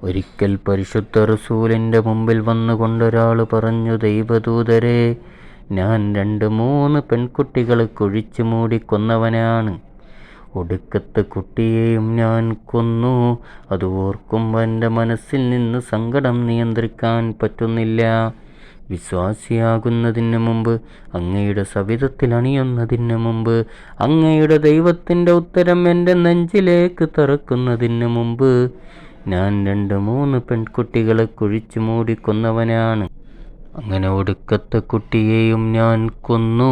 ഒരിക്കൽ പരിശുദ്ധ റസൂലിൻ്റെ മുമ്പിൽ വന്നുകൊണ്ടൊരാൾ പറഞ്ഞു, ദൈവദൂതരെ, ഞാൻ 2-3 പെൺകുട്ടികളെ കുഴിച്ചു മൂടി കൊന്നവനാണ്. ഒടുക്കത്തെ കുട്ടിയെയും ഞാൻ കൊന്നു. അത് ഓർക്കുമ്പോൾ എൻ്റെ മനസ്സിൽ നിന്ന് സങ്കടം നിയന്ത്രിക്കാൻ പറ്റുന്നില്ല. വിശ്വാസിയാകുന്നതിന് മുമ്പ്, അങ്ങയുടെ സവിധത്തിൽ അണിയുന്നതിന് മുമ്പ്, അങ്ങയുടെ ദൈവത്തിൻ്റെ ഉത്തരം എൻ്റെ നെഞ്ചിലേക്ക് തറക്കുന്നതിന് മുമ്പ് ഞാൻ 2-3 പെൺകുട്ടികളെ കുഴിച്ചു മൂടി കൊന്നവനാണ്. അങ്ങനെ ഒടുക്കത്തെ കുട്ടിയെയും ഞാൻ കൊന്നു.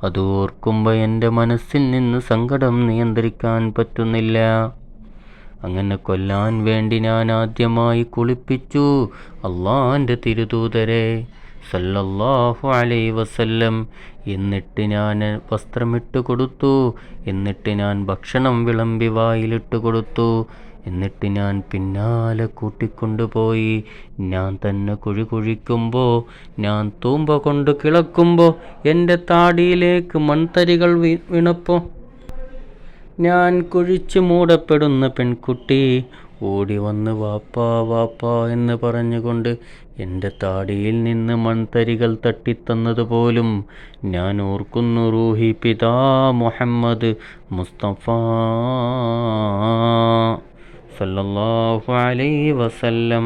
അത് ഓർക്കുമ്പോൾ എൻ്റെ മനസ്സിൽ നിന്ന് സങ്കടം നിയന്ത്രിക്കാൻ പറ്റുന്നില്ല. അങ്ങനെ കൊല്ലാൻ വേണ്ടി ഞാൻ ആദ്യമായി കുളിപ്പിച്ചു അള്ളാൻ്റെ തിരുദൂതരെ സല്ലല്ലാഹു അലൈഹി വസല്ലം. എന്നിട്ട് ഞാൻ വസ്ത്രമിട്ട് കൊടുത്തു. എന്നിട്ട് ഞാൻ ഭക്ഷണം വിളമ്പി വായിലിട്ട് കൊടുത്തു. എന്നിട്ട് ഞാൻ പിന്നാലെ കൂട്ടിക്കൊണ്ടുപോയി. ഞാൻ തന്നെ കുഴി കുഴിക്കുമ്പോൾ, ഞാൻ തൂമ്പ കൊണ്ട് കിളക്കുമ്പോൾ എൻ്റെ താടിയിലേക്ക് മൺതരികൾ വീണപ്പോൾ, ഞാൻ കുഴിച്ചു മൂടപ്പെടുന്ന പെൺകുട്ടി ഓടി വന്ന് വാപ്പാ വാപ്പാ എന്ന് പറഞ്ഞുകൊണ്ട് എൻ്റെ താടിയിൽ നിന്ന് മൺതരികൾ തട്ടിത്തന്നതുപോലും ഞാൻ ഓർക്കുന്നു. റൂഹി പിതാ മുഹമ്മദ് മുസ്തഫ സല്ലല്ലാഹു അലൈഹി വസല്ലം.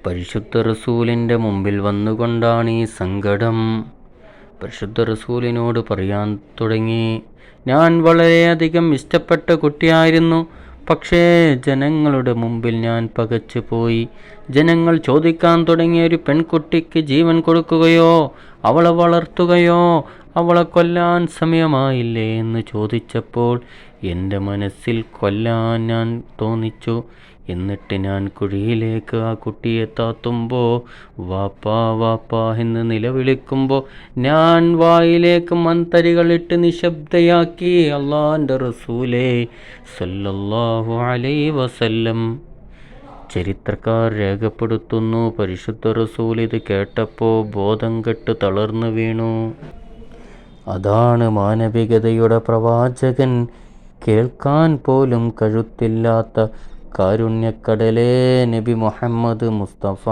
പരിശുദ്ധ റസൂലിൻ്റെ മുമ്പിൽ വന്നുകൊണ്ടാണ് ഈ സങ്കടം. പരിശുദ്ധ റസൂലിനോട് പറയാൻ തുടങ്ങി, ഞാൻ വളരെയധികം ഇഷ്ടപ്പെട്ട കുട്ടിയായിരുന്നു. പക്ഷേ ജനങ്ങളുടെ മുമ്പിൽ ഞാൻ പകച്ചു പോയി. ജനങ്ങൾ ചോദിക്കാൻ തുടങ്ങിയ, ഒരു പെൺകുട്ടിക്ക് ജീവൻ കൊടുക്കുകയോ അവളെ വളർത്തുകയോ അവളെ കൊല്ലാൻ സമയമായില്ലേ എന്ന് ചോദിച്ചപ്പോൾ എൻ്റെ മനസ്സിൽ കൊല്ലാൻ ഞാൻ തോന്നിച്ചു. എന്നിട്ട് ഞാൻ കുഴിയിലേക്ക് ആ കുട്ടിയെ താത്തുമ്പോൾ, വാപ്പാ വാപ്പാ എന്ന് നിലവിളിക്കുമ്പോൾ ഞാൻ വായിലേക്ക് മൺതരികളിട്ട് നിശബ്ദയാക്കി. അള്ളാൻ്റെ റസൂലേ സല്ലല്ലാഹു അലൈഹി വസല്ലം. ചരിത്രക്കാർ രേഖപ്പെടുത്തുന്നു, പരിശുദ്ധ റസൂൽ ഇത് കേട്ടപ്പോൾ ബോധം കെട്ട് തളർന്നു വീണു. അതാണ് മാനവികതയുടെ പ്രവാചകൻ. കേൾക്കാൻ പോലും കഴുത്തില്ലാത്ത കാരുണ്യക്കടലേ നബി മുഹമ്മദ് മുസ്തഫ.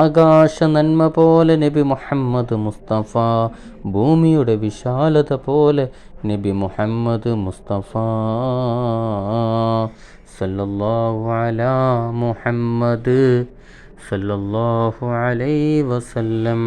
ആകാശ നന്മ പോലെ നബി മുഹമ്മദ് മുസ്തഫ. ഭൂമിയുടെ വിശാലത പോലെ നബി മുഹമ്മദ് മുസ്തഫ സല്ലല്ലാഹു അലാ മുഹമ്മദ് സല്ലല്ലാഹു അലൈഹി വസല്ലം.